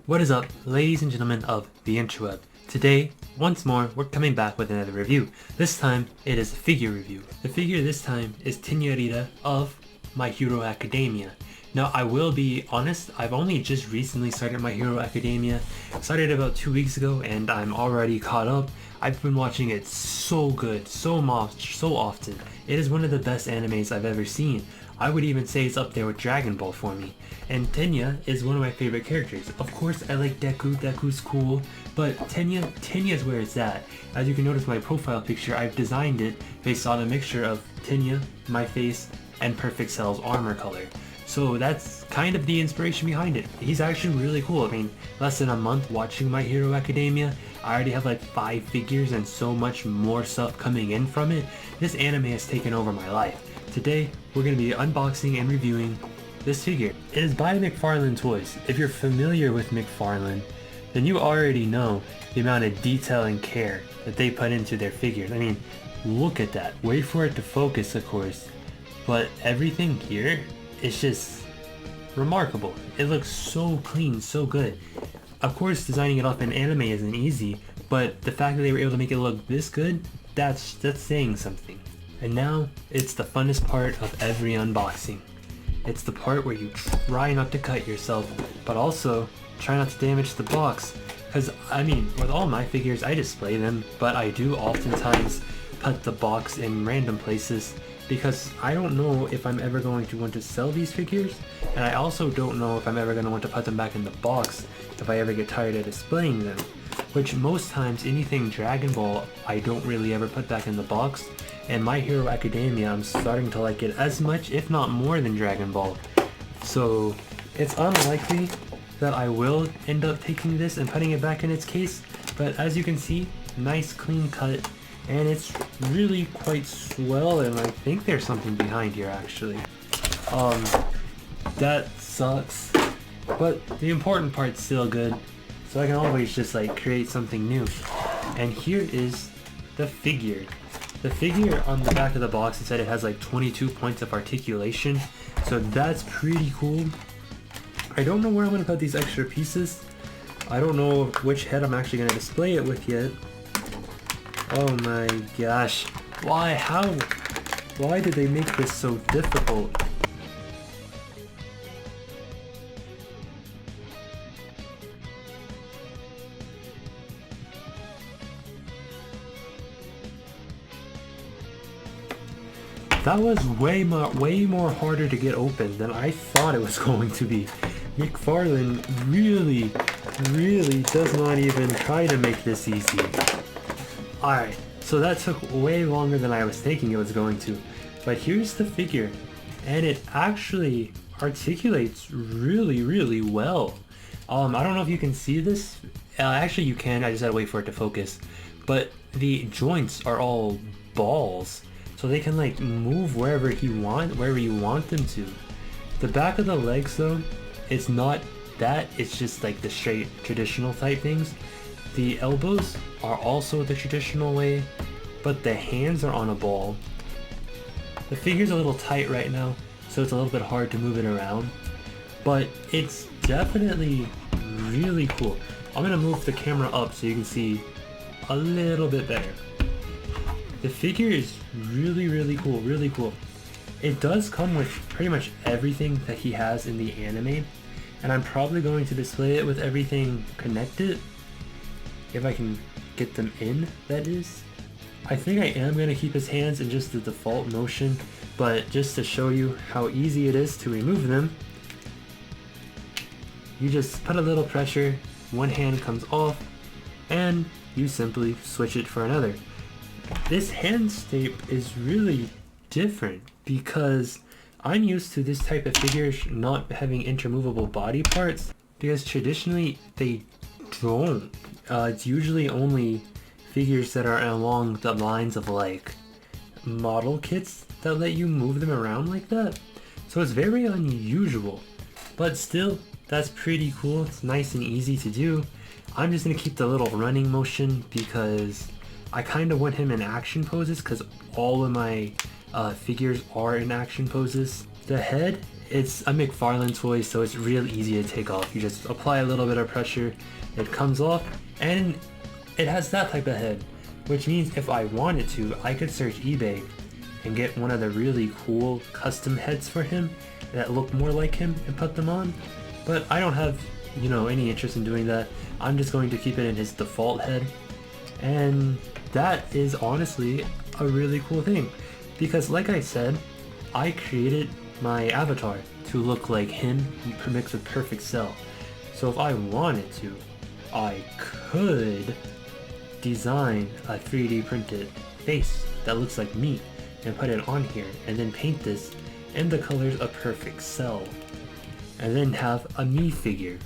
What is up, ladies and gentlemen of the interweb? Today, once more, we're coming back with another review. This time, it is a figure review. The figure this time is Tenya IIda of My Hero Academia. Now, I will be honest, I've only just recently started My Hero Academia. Started about 2 weeks ago, and I'm already caught up. I've been watching it so good, so often. It is one of the best animes I've ever seen. I would even say it's up there with Dragon Ball for me. And Tenya is one of my favorite characters. Of course, I like Deku. Deku's cool, but Tenya is where it's at. As you can notice, my profile picture, I've designed it based on a mixture of Tenya, my face, and Perfect Cell's armor color. So that's kind of the inspiration behind it. He's actually really cool. I mean, less than a month watching My Hero Academia, I already have like 5 figures and so much more stuff coming in from it. This anime has taken over my life. Today, we're going to be unboxing and reviewing this figure. It is by Macfarlane Toys. If you're familiar with Macfarlane, then you already know the amount of detail and care that they put into their figures. I mean, look at that. Wait for it to focus, of course. But everything here is just remarkable. It looks so clean, so good. Of course, designing it off in anime isn't easy, but the fact that they were able to make it look this good, that's saying something. And now, it's the funnest part of every unboxing. It's the part where you try not to cut yourself, but also try not to damage the box. Because, I mean, with all my figures, I display them, but I do oftentimes put the box in random places because I don't know if I'm ever going to want to sell these figures, and I also don't know if I'm ever going to want to put them back in the box if I ever get tired of displaying them. Which most times, anything Dragon Ball, I don't really ever put back in the box. And My Hero Academia, I'm starting to like it as much, if not more, than Dragon Ball. So it's unlikely that I will end up taking this and putting it back in its case, but as you can see, nice clean cut, and it's really quite swell, and I think there's something behind here actually. That sucks, but the important part's still good, so I can always just like create something new. And here is the figure. The figure on the back of the box, it said it has like 22 points of articulation, so that's pretty cool. I don't know where I'm going to put these extra pieces. I don't know which head I'm actually going to display it with yet. Oh my gosh. Why? How? Why did they make this so difficult? That was way more harder to get open than I thought it was going to be. Macfarlane really does not even try to make this easy. Alright, so that took way longer than I was thinking it was going to. But here's the figure, and it actually articulates really well. I don't know if you can see this. Actually you can, I just had to wait for it to focus. But the joints are all balls. So they can like move wherever you want them to. The back of the legs though, it's not that, it's just like the straight traditional type things. The elbows are also the traditional way, but the hands are on a ball. The figure's a little tight right now, so it's a little bit hard to move it around, but it's definitely really cool. I'm gonna move the camera up so you can see a little bit better. The figure is really cool. It does come with pretty much everything that he has in the anime, and I'm probably going to display it with everything connected, if I can get them in, that is. I think I am going to keep his hands in just the default motion, but just to show you how easy it is to remove them, you just put a little pressure, one hand comes off, and you simply switch it for another. This hand shape is really different because I'm used to this type of figures not having intermovable body parts, because traditionally they don't. It's usually only figures that are along the lines of like model kits that let you move them around like that. So it's very unusual, but still that's pretty cool. It's nice and easy to do. I'm just gonna keep the little running motion because I kind of want him in action poses, because all of my figures are in action poses. The head It's a Macfarlane toy, so it's real easy to take off. You just apply a little bit of pressure, it comes off, and it has that type of head. Which means if I wanted to, I could search eBay and get one of the really cool custom heads for him that look more like him and put them on. But I don't have, you know, any interest in doing that. I'm just going to keep it in his default head. And that is honestly a really cool thing. Because like I said, I created my avatar to look like him. He makes a perfect cell. So if I wanted to, I could design a 3D printed face that looks like me and put it on here and then paint this in the colors of perfect cell and then have a me figure,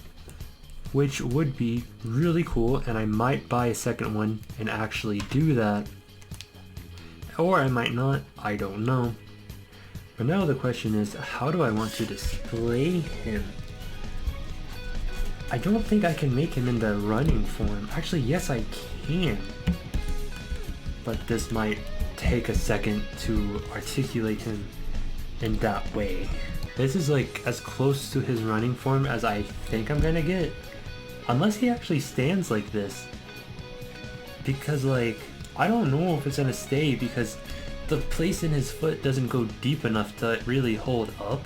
which would be really cool. And I might buy a second one and actually do that, or I might not, I don't know. But now the question is, how do I want to display him? I don't think I can make him in the running form. Actually, yes I can. But this might take a second to articulate him in that way. This is like as close to his running form as I think I'm gonna get. Unless he actually stands like this. Because like, I don't know if it's gonna stay because the place in his foot doesn't go deep enough to really hold up.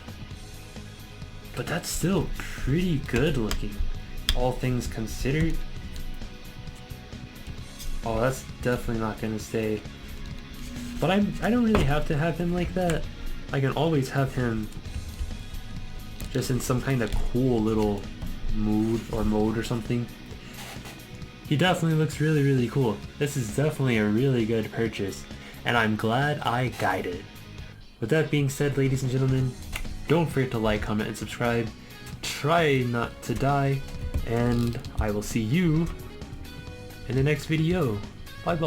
But that's still pretty good looking, all things considered. Oh, that's definitely not gonna stay. But I don't really have to have him like that. I can always have him just in some kind of cool little mood or mode or something. He definitely looks really, really cool. This is definitely a really good purchase, and I'm glad I got it. With that being said, ladies and gentlemen, don't forget to like, comment, and subscribe. Try not to die, and I will see you in the next video.